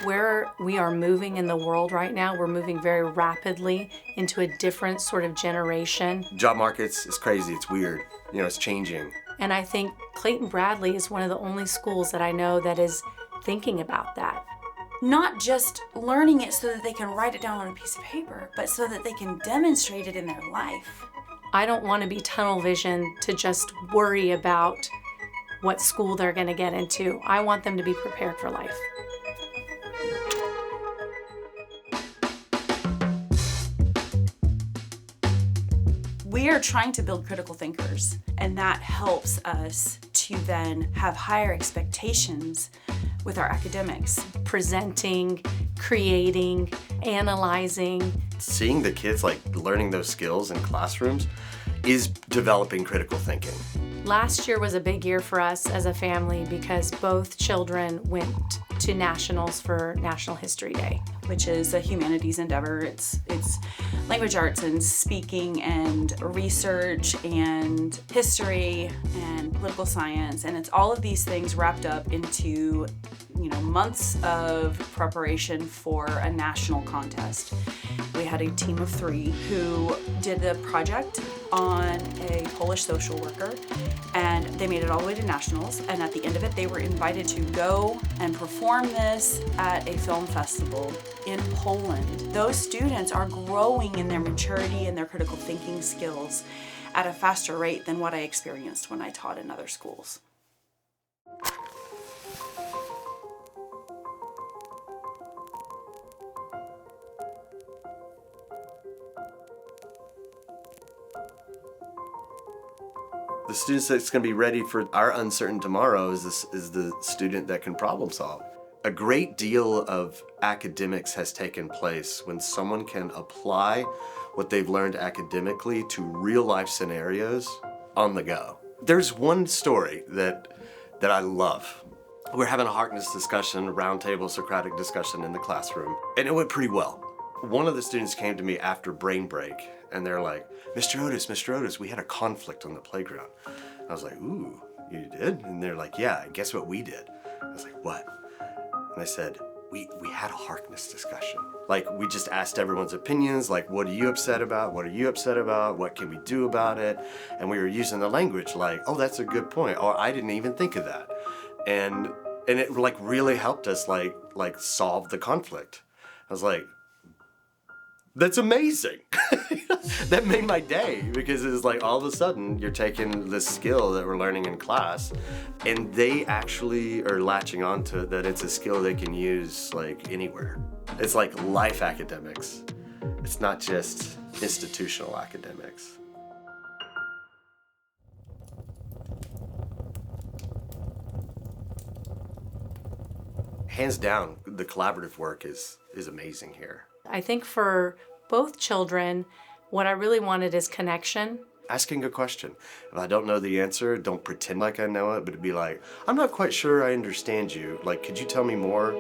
Where we are moving in the world right now, we're moving very rapidly into a different sort of generation. Job markets is crazy, it's weird, it's changing. And I think Clayton-Bradley is one of the only schools that I know that is thinking about that. Not just learning it so that they can write it down on a piece of paper, but so that they can demonstrate it in their life. I don't want to be tunnel vision to just worry about what school they're going to get into. I want them to be prepared for life. We are trying to build critical thinkers, and that helps us to then have higher expectations with our academics. Presenting, creating, analyzing. Seeing the kids learning those skills in classrooms is developing critical thinking. Last year was a big year for us as a family because both children went to nationals for National History Day, which is a humanities endeavor. It's language arts and speaking and research and history and political science, and it's all of these things wrapped up into months of preparation for a national contest. We had a team of 3 who did the project on a Polish social worker, and they made it all the way to nationals, and at the end of it they were invited to go and perform this at a film festival in Poland. Those students are growing in their maturity and their critical thinking skills at a faster rate than what I experienced when I taught in other schools. The student that's going to be ready for our uncertain tomorrow is the student that can problem solve. A great deal of academics has taken place when someone can apply what they've learned academically to real life scenarios on the go. There's one story that I love. We're having a Harkness discussion, a roundtable Socratic discussion in the classroom, and it went pretty well. One of the students came to me after brain break, and they're like, Mr. Otis, we had a conflict on the playground. I was like, ooh, you did? And they're like, yeah, guess what we did? I was like, what? And I said, we had a Harkness discussion. We just asked everyone's opinions, what are you upset about? What are you upset about? What can we do about it? And we were using the language oh, that's a good point. Or I didn't even think of that. And it really helped us solve the conflict. I was like, that's amazing. That made my day because it's all of a sudden you're taking this skill that we're learning in class and they actually are latching onto it, that it's a skill they can use anywhere. It's life academics. It's not just institutional academics. Hands down, the collaborative work is amazing here. I think for both children, what I really wanted is connection. Asking a question. If I don't know the answer, don't pretend like I know it, but it'd be I'm not quite sure I understand you. Could you tell me more?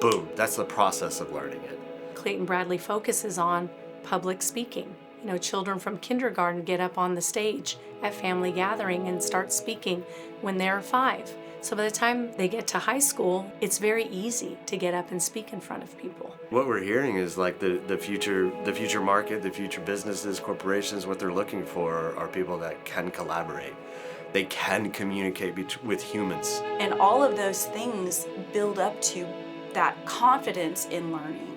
Boom, that's the process of learning it. Clayton-Bradley focuses on public speaking. Children from kindergarten get up on the stage at family gathering and start speaking when they're 5. So by the time they get to high school, it's very easy to get up and speak in front of people. What we're hearing is the future market, the future businesses, corporations, what they're looking for are people that can collaborate. They can communicate with humans. And all of those things build up to that confidence in learning.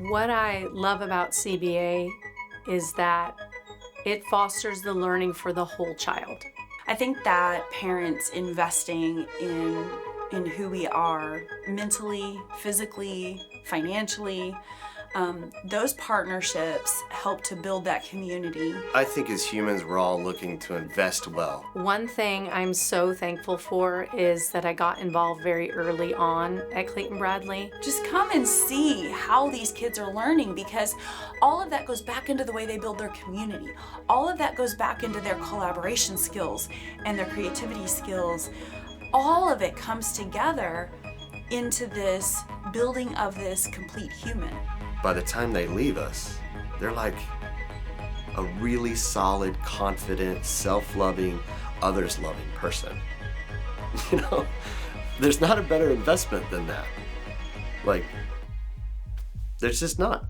What I love about CBA is that it fosters the learning for the whole child. I think that parents investing in who we are mentally, physically, financially, Those partnerships help to build that community. I think as humans, we're all looking to invest well. One thing I'm so thankful for is that I got involved very early on at Clayton-Bradley. Just come and see how these kids are learning, because all of that goes back into the way they build their community. All of that goes back into their collaboration skills and their creativity skills. All of it comes together into this building of this complete human. By the time they leave us, they're like a really solid, confident, self-loving, others-loving person. You know, there's not a better investment than that. Like, there's just not.